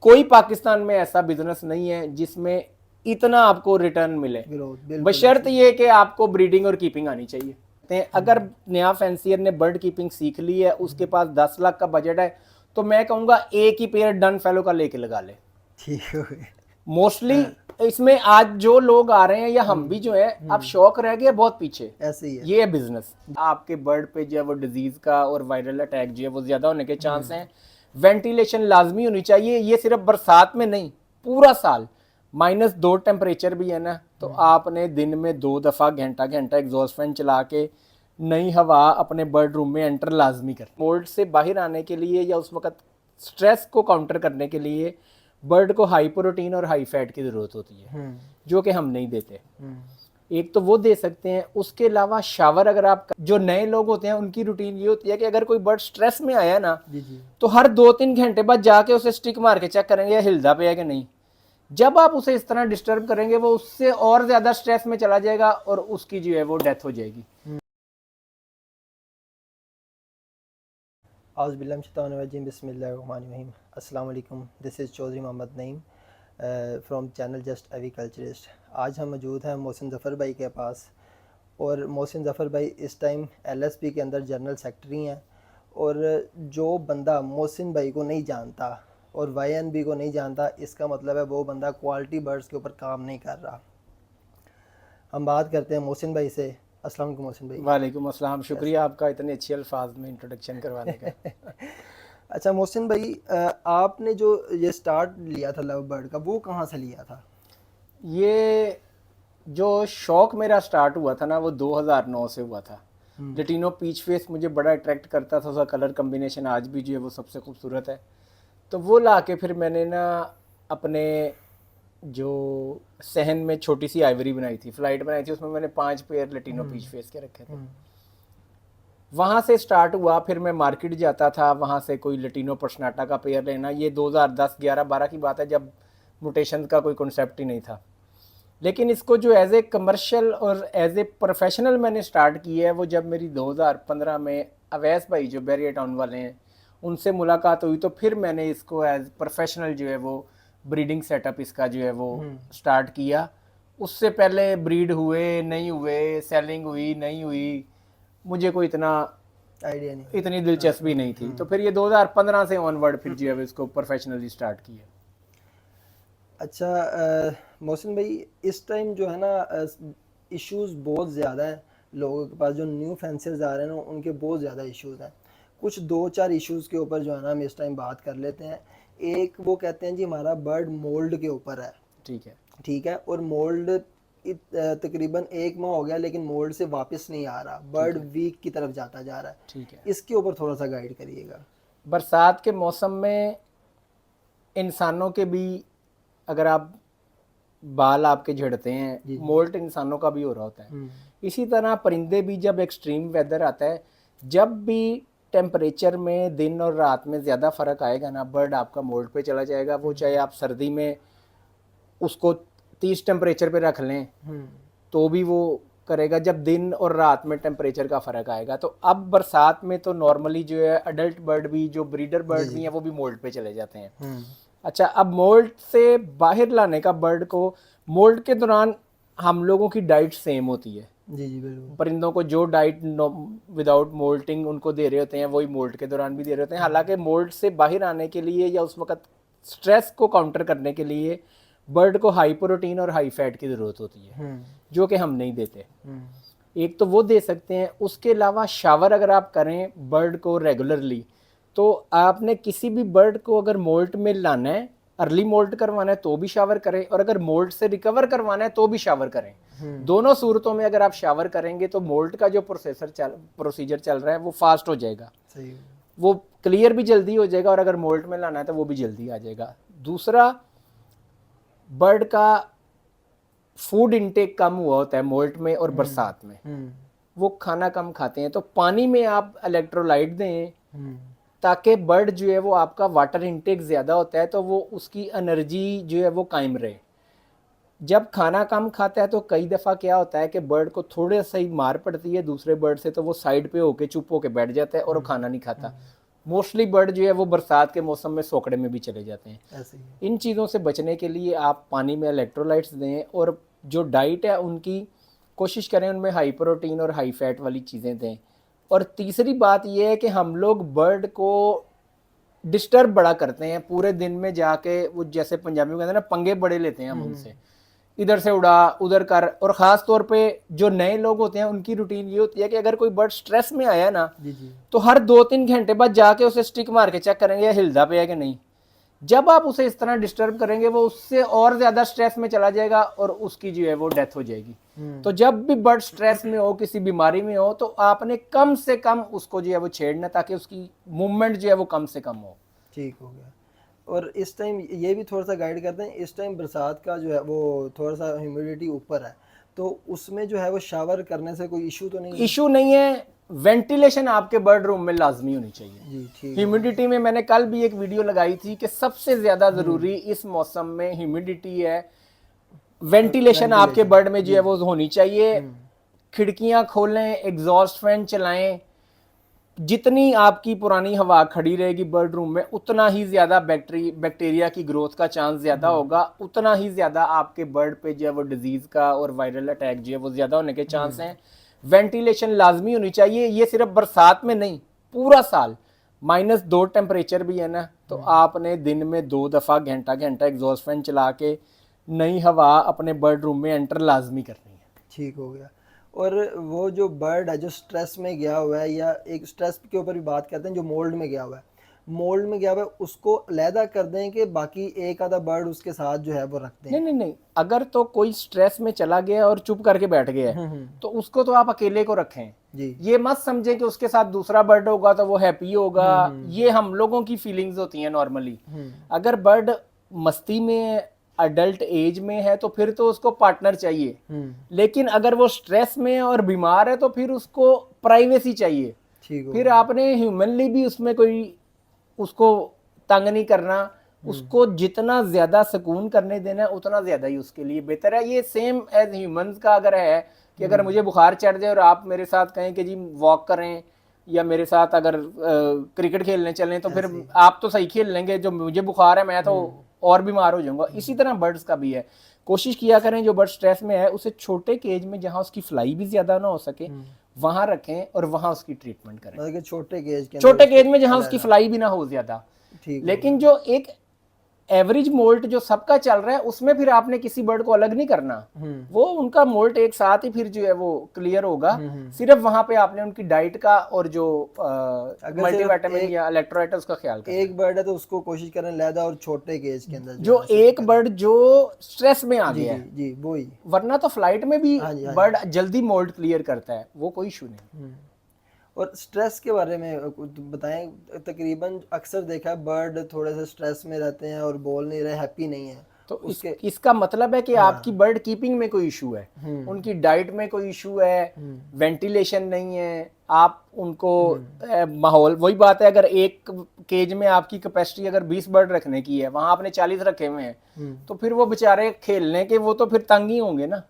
कोई पाकिस्तान में ऐसा बिजनेस नहीं है जिसमें इतना आपको रिटर्न मिले, बशर्त ये कि आपको ब्रीडिंग और कीपिंग आनी चाहिए। अगर नया फैंसियर ने बर्ड कीपिंग सीख ली है, उसके पास 10 लाख का बजट है, तो मैं कहूँगा एक ही पेयर डन फेलो का लेके लगा ले। ठीक है। मोस्टली इसमें आज जो लोग आ रहे हैं या हम भी जो है, अब शौक रह गया बहुत पीछे, ऐसे ही है। ये है बिजनेस। आपके बर्ड पे जो है वो डिजीज का और वायरल अटैक जो है वो ज्यादा होने के चांस हैं। वेंटिलेशन लाजमी होनी चाहिए, ये सिर्फ बरसात में नहीं, पूरा साल। -2 टेम्परेचर भी है ना, तो आपने दिन में 2 दफा घंटा घंटा एग्जॉस्ट फैन चला के नई हवा अपने बर्ड रूम में एंटर लाजमी कर। मोल्ड से बाहर आने के लिए या उस वक्त स्ट्रेस को काउंटर करने के लिए बर्ड को हाई प्रोटीन और हाई फैट की ज़रूरत होती है, जो कि हम नहीं देते। एक तो वो दे सकते हैं, उसके अलावा शावर अगर आप, जो नए लोग होते हैं उनकी रूटीन ये होती है कि अगर कोई बर्ड स्ट्रेस में आया ना, तो हर 2-3 घंटे बाद जाके उसे स्टिक मार के चेक करेंगे हिलदा पे है कि नहीं। जब आप उसे इस तरह डिस्टर्ब करेंगे, वो उससे और ज्यादा स्ट्रेस में चला जाएगा और उसकी जो है वो डेथ हो जाएगी। बिस्मिल्लाहिर्रहमानिर्रहीम। अस्सलाम वालेकुम। This is Chaudhary Mohammad Naeem from channel just agriculturist. आज हम मौजूद हैं मोहसिन ज़फ़र भाई के पास, और मोहसिन ज़फ़र भाई इस टाइम LSP के अंदर जनरल सेक्रेटरी हैं। और जो बंदा मोहसिन भाई को नहीं जानता और YNB को नहीं जानता, इसका मतलब है वो बंदा क्वालिटी बर्ड्स के ऊपर काम नहीं कर रहा। हम बात करते हैं मोहसिन भाई से। अस्सलाम वालेकुम मोहसिन भाई। वालेकुम अस्सलाम, शुक्रिया आपका इतने अच्छे अल्फाज में इंट्रोडक्शन करवाने का। अच्छा मोहसिन भाई, आपने जो ये स्टार्ट लिया था लव बर्ड का, वो कहाँ से लिया था? ये जो शौक मेरा स्टार्ट हुआ था ना, वो 2009 से हुआ था। लेटिनो पीच फेस मुझे बड़ा अट्रैक्ट करता था, उसका कलर कम्बिनेशन आज भी जो है वो सबसे खूबसूरत है। तो वो ला के फिर मैंने ना अपने जो सहन में छोटी सी आइवरी बनाई थी, फ्लाइट बनाई थी, उसमें मैंने 5 पेयर लेटिनो पीच फेस के रखे थे। वहाँ से स्टार्ट हुआ, फिर मैं मार्केट जाता था, वहाँ से कोई लेटिनो पर्सनाटा का पेयर लेना। ये 2010, 11, 12 की बात है, जब म्यूटेशन का कोई कॉन्सेप्ट ही नहीं था। लेकिन इसको जो एज ए कमर्शियल और एज ए प्रोफेशनल मैंने स्टार्ट किया है, वो जब मेरी 2015 में अवैस भाई जो बैरियर टाउन वाले हैं उनसे मुलाकात हुई, तो फिर मैंने इसको एज प्रोफेशनल जो है वो ब्रीडिंग सेटअप इसका जो है वो स्टार्ट किया। उससे पहले ब्रीड हुए नहीं हुए, सेलिंग हुई नहीं हुई, मुझे कोई इतना आइडिया नहीं, इतनी दिलचस्पी नहीं थी। तो फिर ये 2015 से ऑनवर्ड फिर जो है इसको प्रोफेशनली स्टार्ट किया। अच्छा मोहसिन भाई, इस टाइम जो है ना इश्यूज़ बहुत ज़्यादा हैं लोगों के पास। जो न्यू फैंसर्स आ रहे हैं ना, उनके बहुत ज़्यादा इश्यूज़ हैं। कुछ 2-4 इश्यूज़ के ऊपर जो है ना हम इस टाइम बात कर लेते हैं। एक, वो कहते हैं जी हमारा बर्ड मोल्ड के ऊपर है। ठीक है, और मोल्ड तकरीबन 1 माह हो गया, लेकिन मोल्ड से वापस नहीं आ रहा, बर्ड वीक की तरफ जाता जा रहा है। ठीक है, इसके ऊपर थोड़ा सा गाइड करिएगा। बरसात के मौसम में इंसानों के भी अगर आप बाल आपके झड़ते हैं, मोल्ट इंसानों का भी हो रहा होता है। इसी तरह परिंदे भी, जब एक्सट्रीम वेदर आता है, जब भी टेम्परेचर में दिन और रात में ज़्यादा फ़र्क आएगा ना, बर्ड आपका मोल्ट पे चला जाएगा। वो चाहे आप सर्दी में उसको 30 टेम्परेचर पे रख लें तो भी वो करेगा, जब दिन और रात में टेम्परेचर का फ़र्क आएगा। तो अब बरसात में तो नॉर्मली जो है अडल्ट बर्ड भी, जो ब्रीडर बर्ड भी हैं, वो भी मोल्ट पे चले जाते हैं। अच्छा, अब मोल्ट से बाहर लाने का बर्ड को, मोल्ट के दौरान हम लोगों की डाइट सेम होती है। जी बिल्कुल। परिंदों को जो डाइट विदाउट मोल्टिंग उनको दे रहे होते हैं, वही मोल्ट के दौरान भी दे रहे होते हैं। हालांकि मोल्ट से बाहर आने के लिए या उस वक्त स्ट्रेस को काउंटर करने के लिए बर्ड को हाई प्रोटीन और हाई फैट की ज़रूरत होती है, जो कि हम नहीं देते। एक तो वो दे सकते हैं, उसके अलावा शावर अगर आप करें बर्ड को रेगुलरली, तो आपने किसी भी बर्ड को अगर मोल्ट में लाना है, अर्ली मोल्ट करवाना है तो भी शावर करें, और अगर मोल्ट से रिकवर करवाना है तो भी शावर करें। दोनों सूरतों में अगर आप शावर करेंगे तो मोल्ट का जो प्रोसीजर चल रहा है वो फास्ट हो जाएगा, वो क्लियर भी जल्दी हो जाएगा, और अगर मोल्ट में लाना है तो वो भी जल्दी आ जाएगा। दूसरा, बर्ड का फूड इनटेक कम हुआ होता है मोल्ट में और बरसात में, वो खाना कम खाते हैं। तो पानी में आप इलेक्ट्रोलाइट दें, ताकि बर्ड जो है वो आपका वाटर इनटेक ज़्यादा होता है तो वो उसकी एनर्जी जो है वो कायम रहे। जब खाना कम खाता है तो कई दफ़ा क्या होता है कि बर्ड को थोड़े सा ही मार पड़ती है दूसरे बर्ड से, तो वो साइड पे होके चुप होके बैठ जाता है और वो खाना नहीं खाता। मोस्टली बर्ड जो है वो बरसात के मौसम में सोकड़े में भी चले जाते हैं। ऐसे ही। इन चीज़ों से बचने के लिए आप पानी में इलेक्ट्रोलाइट्स दें और जो डाइट है उनकी कोशिश करें उनमें हाई प्रोटीन और हाई फैट वाली चीज़ें दें। और तीसरी बात यह है कि हम लोग बर्ड को डिस्टर्ब बड़ा करते हैं पूरे दिन में जाके, वो जैसे पंजाबी में कहते हैं ना, पंगे बड़े लेते हैं हम उनसे, इधर से उड़ा उधर कर। और ख़ास तौर पे जो नए लोग होते हैं उनकी रूटीन ये होती है कि अगर कोई बर्ड स्ट्रेस में आया ना, जी जी। तो हर 2-3 घंटे बाद जाके उसे स्टिक मार के चेक करेंगे हिलदा पे है कि नहीं। जब आप उसे इस तरह डिस्टर्ब करेंगे वो उससे और ज़्यादा स्ट्रेस में चला जाएगा और उसकी जो है वो डेथ हो जाएगी। तो जब भी बर्ड स्ट्रेस में हो, किसी बीमारी में हो, तो आपने कम से कम उसको जो है वो छेड़ना, ताकि उसकी मूवमेंट जो है वो कम से कम हो। ठीक हो गया। और इस टाइम ये भी थोड़ा सा गाइड करते हैं, इस टाइम बरसात का जो है वो थोड़ा सा ह्यूमिडिटी ऊपर है, तो उसमें जो है वो शावर करने से कोई इशू तो नहीं है? इशू नहीं है। वेंटिलेशन आपके बर्ड रूम में लाजमी होनी चाहिए। जी ठीक। ह्यूमिडिटी में मैंने कल भी एक वीडियो लगाई थी कि सबसे ज्यादा जरूरी इस मौसम में ह्यूमिडिटी है। वेंटिलेशन आपके बर्ड में जो है वो होनी चाहिए। खिड़कियां खोलें, एग्जॉस्ट फैन चलाएं। जितनी आपकी पुरानी हवा खड़ी रहेगी बर्ड रूम में, उतना ही ज्यादा बैक्टीरिया की ग्रोथ का चांस ज्यादा होगा, उतना ही ज्यादा आपके बर्ड पे जो है वो डिजीज का और वायरल अटैक जो है वो ज्यादा होने के चांस हैं। वेंटिलेशन लाजमी होनी चाहिए। ये सिर्फ बरसात में नहीं, पूरा साल। -2 टेम्परेचर भी है ना, तो आपने दिन में 2 दफ़ा घंटा घंटा एग्जॉस्ट फैन चला के नई हवा अपने बर्ड रूम में एंटर लाजमी करनी है। ठीक हो गया। और वो जो बर्ड है जो स्ट्रेस में गया हुआ है, या एक स्ट्रेस के ऊपर भी बात करते हैं, जो मोल्ड में गया हुआ है, मोल्ड में गया हुआ है, उसको अलहदा कर दें कि बाकी एक आधा बर्ड उसके साथ जो है वो रखते हैं? नहीं, अगर तो कोई स्ट्रेस में चला गया और चुप करके बैठ गया है, तो उसको तो आप अकेले को रखें जी। ये मत समझें कि उसके साथ दूसरा बर्ड होगा तो वो हैप्पी होगा। ये हम लोगों की फीलिंग्स होती हैं नॉर्मली। अगर बर्ड मस्ती में, अडल्ट एज में है, तो फिर तो उसको पार्टनर चाहिए। लेकिन अगर वो स्ट्रेस में और बीमार है तो फिर उसको प्राइवेसी चाहिए। ठीक हो। फिर आपने ह्यूमनली भी उसमें कोई उसको तंग नहीं करना। उसको जितना ज्यादा सुकून करने देना है उतना ज्यादा ही उसके लिए बेहतर है। ये सेम एज ह्यूमंस का अगर है कि अगर मुझे बुखार चढ़ जाए और आप मेरे साथ कहें कि जी वॉक करें, या मेरे साथ अगर क्रिकेट खेलने चलें, तो फिर आप तो सही खेल लेंगे, जो मुझे बुखार है मैं तो और बीमार हो जाऊंगा। इसी तरह बर्ड्स का भी है। कोशिश किया करें जो बर्ड स्ट्रेस में है उसे छोटे केज में, जहां उसकी फ्लाई भी ज्यादा ना हो सके, वहां रखें और वहां उसकी ट्रीटमेंट करें। मतलब कि छोटे केज के छोटे केज में जहां उसकी फ्लाई भी ना हो ज्यादा। ठीक। लेकिन जो एक एवरेज मोल्ट जो सबका चल रहा है, उसमें फिर आपने किसी बर्ड को अलग नहीं करना। वो उनका मोल्ट एक साथ ही फिर जो है वो क्लियर होगा। सिर्फ वहां पे आपने उनकी डाइट का और जो मल्टीविटामिन या इलेक्ट्रोलाइट उसका ख्याल करना। एक बर्ड है तो उसको कोशिश करें लहदा और छोटे केज के अंदर जो एक बर्ड जो स्ट्रेस में आ गया है, जी वो ही। वरना तो फ्लाइट में भी बर्ड जल्दी मोल्ट क्लियर करता है, वो कोई इशू नहीं। और स्ट्रेस के बारे में कुछ बताएं। तकरीबन अक्सर देखा है बर्ड थोड़े से स्ट्रेस में रहते हैं और बोल नहीं रहे, हैप्पी नहीं है, तो इसका मतलब है कि आपकी बर्ड कीपिंग में कोई इशू है, उनकी डाइट में कोई इशू है, वेंटिलेशन नहीं है। आप उनको माहौल, वही बात है, अगर एक केज में आपकी कैपेसिटी अगर 20 बर्ड रखने की है, वहां आपने 40 रखे हुए हैं, तो फिर वो बेचारे खेलने के वो तो फिर तंग ही होंगे ना,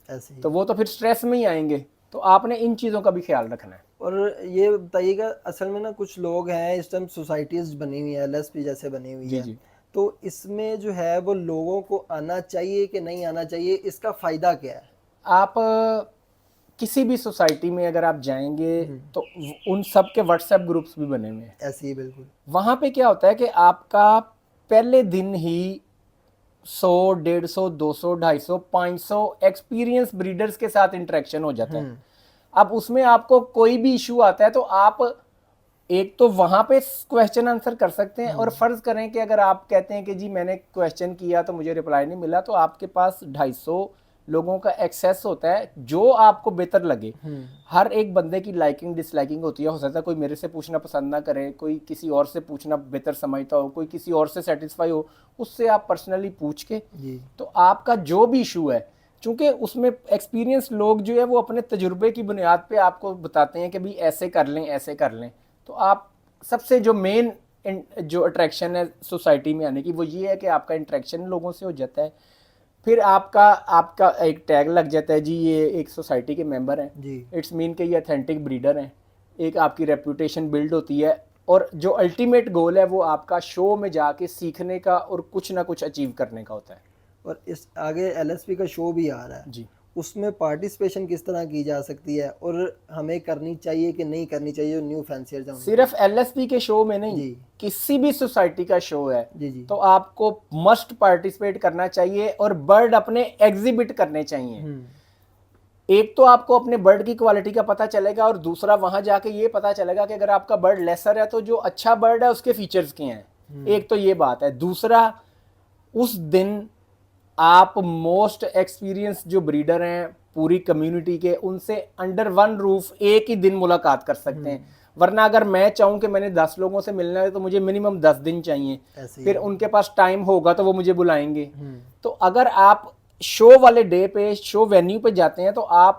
ऐसे ही। तो वो तो फिर स्ट्रेस में ही आएंगे। तो आपने इन चीज़ों का भी ख्याल रखना है। और ये बताइएगा, असल में ना कुछ लोग हैं इस टाइम सोसाइटीज बनी हुई है, LSP जैसे बनी हुई है, तो इसमें जो है वो लोगों को आना चाहिए कि नहीं आना चाहिए, इसका फ़ायदा क्या है? आप किसी भी सोसाइटी में अगर आप जाएंगे तो उन सब के व्हाट्सएप ग्रुप्स भी बने हुए हैं। ऐसे ही बिल्कुल। वहाँ पे क्या होता है कि आपका पहले दिन ही 100, 150, 200, 250, 500 एक्सपीरियंस ब्रीडर्स के साथ इंटरेक्शन हो जाता है। अब उसमें आपको कोई भी इशू आता है तो आप एक तो वहां पे क्वेश्चन आंसर कर सकते हैं, और फर्ज करें कि अगर आप कहते हैं कि जी मैंने क्वेश्चन किया तो मुझे रिप्लाई नहीं मिला, तो आपके पास 250 लोगों का एक्सेस होता है जो आपको बेहतर लगे। हर एक बंदे की लाइकिंग डिसलाइकिंग होती है। हो सकता है कोई मेरे से पूछना पसंद ना करे, कोई किसी और से पूछना बेहतर समझता हो, कोई किसी और से सेटिस्फाई हो, उससे आप पर्सनली पूछ के तो आपका जो भी इशू है, चूंकि उसमें एक्सपीरियंस लोग जो है वो अपने तजुर्बे की बुनियाद पे आपको बताते हैं कि भाई ऐसे कर लें, ऐसे कर लें। तो आप सबसे जो मेन जो अट्रैक्शन है सोसाइटी में आने की, वो ये है कि आपका इंटरेक्शन लोगों से हो जाता है। फिर आपका एक टैग लग जाता है, जी ये एक सोसाइटी के मेंबर हैं, इट्स मीन कि ये ऑथेंटिक ब्रीडर हैं। एक आपकी रेपुटेशन बिल्ड होती है। और जो अल्टीमेट गोल है वो आपका शो में जाके सीखने का और कुछ ना कुछ अचीव करने का होता है। और इस आगे एलएसपी का शो भी आ रहा है जी, उसमें पार्टिसिपेशन किस तरह की जा सकती है और हमें करनी चाहिए कि नहीं करनी चाहिए जो न्यू फैंसियर जाऊँ? सिर्फ एलएसपी के शो में नहीं, जी किसी भी सोसाइटी का शो है जी जी। तो आपको मस्ट पार्टिसिपेट करना चाहिए और बर्ड अपने एग्जिबिट करने चाहिए। एक तो आपको अपने बर्ड की क्वालिटी का पता चलेगा और दूसरा वहां जाके ये पता चलेगा कि अगर आपका बर्ड लेसर है तो जो अच्छा बर्ड है उसके फीचर्स क्या हैं। एक तो ये बात है। दूसरा, उस दिन आप मोस्ट एक्सपीरियंस जो ब्रीडर हैं पूरी कम्युनिटी के, उनसे अंडर वन रूफ एक ही दिन मुलाकात कर सकते हैं। वरना अगर मैं चाहूँ कि मैंने 10 लोगों से मिलना है तो मुझे मिनिमम 10 दिन चाहिए, फिर उनके पास टाइम होगा तो वो मुझे बुलाएंगे। तो अगर आप शो वाले डे पे, शो वेन्यू पे जाते हैं तो आप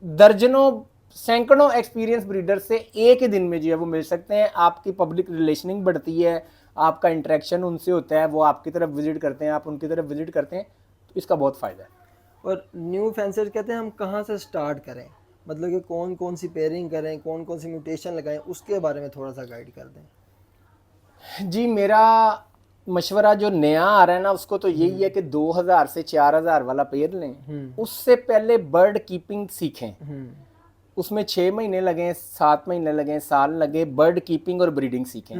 दर्जनों सैकड़ों एक्सपीरियंस ब्रीडर से एक ही दिन में जो है वो मिल सकते हैं। आपकी पब्लिक रिलेशनिंग बढ़ती है, आपका इंटरेक्शन उनसे होता है, वो आपकी तरफ विजिट करते हैं, आप उनकी तरफ विजिट करते हैं, तो इसका बहुत फ़ायदा है। और न्यू फैंसर कहते हैं हम कहाँ से स्टार्ट करें, मतलब कि कौन कौन सी पेयरिंग करें, कौन कौन सी म्यूटेशन लगाएं, उसके बारे में थोड़ा सा गाइड कर दें। जी, मेरा मशवरा जो नया आ रहा है ना उसको तो यही है कि 2000 से 4000 वाला पेयर लें। उससे पहले बर्ड कीपिंग सीखें। उसमें 6 महीने लगे, 7 महीने लगे, साल लगे, बर्ड कीपिंग और ब्रीडिंग सीखें।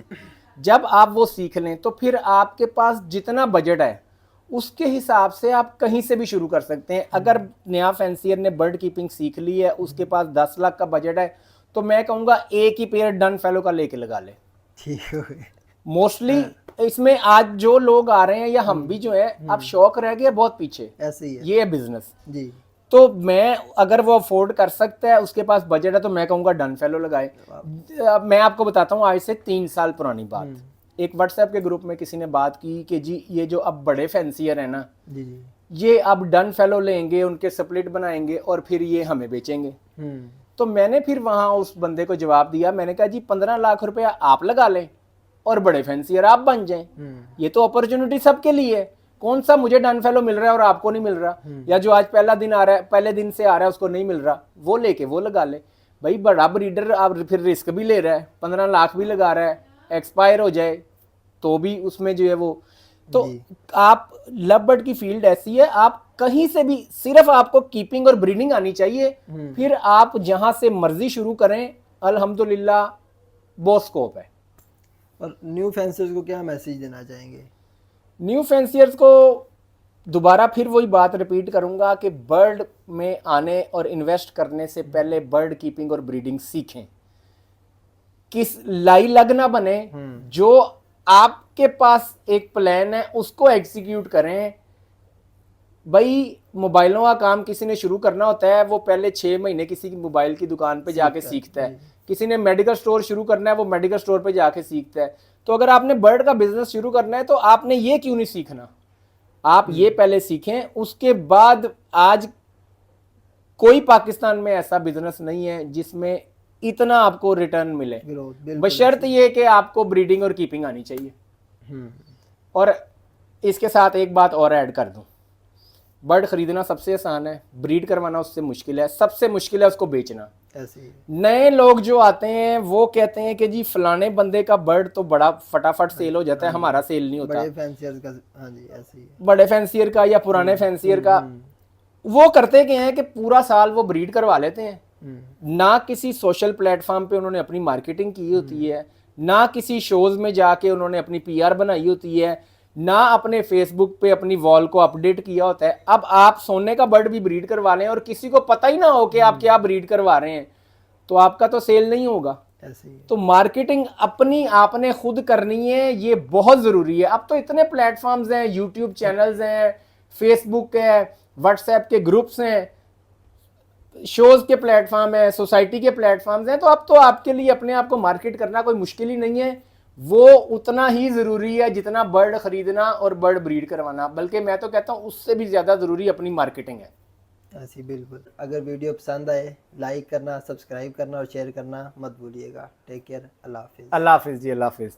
जब आप वो सीख लें तो फिर आपके पास जितना बजट है उसके हिसाब से आप कहीं से भी शुरू कर सकते हैं। अगर नया फैंसियर ने बर्ड कीपिंग सीख ली है, उसके पास 10 लाख का बजट है, तो मैं कहूँगा एक ही पेयर डन फेलो का लेके लगा ले। ठीक है। मोस्टली इसमें आज जो लोग आ रहे हैं या हम भी जो है, अब शौक रह गया बहुत पीछे, ऐसे ही है ये है बिजनेस। जी। तो मैं, अगर वो अफोर्ड कर सकता है, उसके पास बजट है, तो मैं कहूँगा डन फेलो लगाए। अब मैं आपको बताता हूँ आज से 3 साल पुरानी बात। एक व्हाट्सएप के ग्रुप में किसी ने बात की कि जी ये जो अब बड़े फैंसियर है ना, जी जी। ये अब डन फेलो लेंगे, उनके स्प्लिट बनाएंगे और फिर ये हमें बेचेंगे। तो मैंने फिर वहां उस बंदे को जवाब दिया, मैंने कहा जी 15 लाख रुपया आप लगा लें और बड़े फैंसियर आप बन जाएं। ये तो अपॉर्चुनिटी सबके लिए है। कौन सा मुझे डन फेलो मिल रहा है और आपको नहीं मिल रहा, या जो आज पहला दिन आ रहा है, पहले दिन से आ रहा है, उसको नहीं मिल रहा, वो लेके वो लगा ले। भाई बड़ा ब्रीडर आप फिर रिस्क भी ले रहा है, 15 लाख भी लगा रहा है, एक्सपायर हो जाए तो भी उसमें जो है वो। तो आप लव बर्ड की फील्ड ऐसी है, आप कहीं से भी, सिर्फ आपको कीपिंग और ब्रीडिंग आनी चाहिए, फिर आप जहां से मर्जी शुरू करें, अल्हम्दुलिल्लाह बहुत स्कोप है। और न्यू फैंसर्स को क्या मैसेज देना चाहेंगे? न्यू फैंसियर्स को दोबारा फिर वही बात रिपीट करूंगा कि बर्ड में आने और इन्वेस्ट करने से पहले बर्ड कीपिंग और ब्रीडिंग सीखें। किस लाई लग ना बने, जो आपके पास एक प्लान है उसको एग्जीक्यूट करें। भाई मोबाइलों का काम किसी ने शुरू करना होता है, वो पहले 6 महीने किसी की मोबाइल की दुकान पे जाके सीखता है। किसी ने मेडिकल स्टोर शुरू करना है, वो मेडिकल स्टोर पे जाके सीखता है। तो अगर आपने बर्ड का बिजनेस शुरू करना है तो आपने ये क्यों नहीं सीखना, आप ये पहले सीखें, उसके बाद। आज कोई पाकिस्तान में ऐसा बिजनेस नहीं है जिसमें इतना आपको रिटर्न मिले, बशर्त ये कि आपको ब्रीडिंग और कीपिंग आनी चाहिए। और इसके साथ एक बात और ऐड कर दूं, बर्ड खरीदना सबसे आसान है, ब्रीड करवाना उससे मुश्किल है, सबसे मुश्किल है उसको बेचना। ऐसे नए लोग जो आते हैं वो कहते हैं कि जी फलाने बंदे का बर्ड तो बड़ा फटाफट सेल हो जाता है, हमारा सेल नहीं होता। बड़े फैंसियर का, हाँ जी ऐसे ही, बड़े फैंसियर का या पुराने फैंसियर का। वो करते क्या है कि पूरा साल वो ब्रीड करवा लेते हैं, ना किसी सोशल प्लेटफॉर्म पे उन्होंने अपनी मार्केटिंग की होती है, ना किसी शोज में जाके उन्होंने अपनी पीआर बनाई होती है, ना अपने फेसबुक पे अपनी वॉल को अपडेट किया होता है। अब आप सोने का बर्ड भी ब्रीड करवा लें और किसी को पता ही ना हो कि आप क्या ब्रीड करवा रहे हैं, तो आपका तो सेल नहीं होगा। तो मार्केटिंग अपनी आपने खुद करनी है, ये बहुत जरूरी है। अब तो इतने प्लेटफॉर्म्स हैं, यूट्यूब चैनल्स हैं, फेसबुक है, व्हाट्सएप के ग्रुप्स हैं, शोज के प्लेटफॉर्म है, सोसाइटी के प्लेटफॉर्म्स हैं। तो अब तो आपके लिए अपने आप को मार्केट करना कोई मुश्किल ही नहीं है। वो उतना ही जरूरी है जितना बर्ड खरीदना और बर्ड ब्रीड करवाना, बल्कि मैं तो कहता हूँ उससे भी ज्यादा जरूरी अपनी मार्केटिंग है। ऐसी बिल्कुल। अगर वीडियो पसंद आए लाइक करना, सब्सक्राइब करना और शेयर करना मत भूलिएगा। Take care. अल्लाह हाफिज़। अल्लाह हाफिज़ जी, अल्लाह हाफिज़।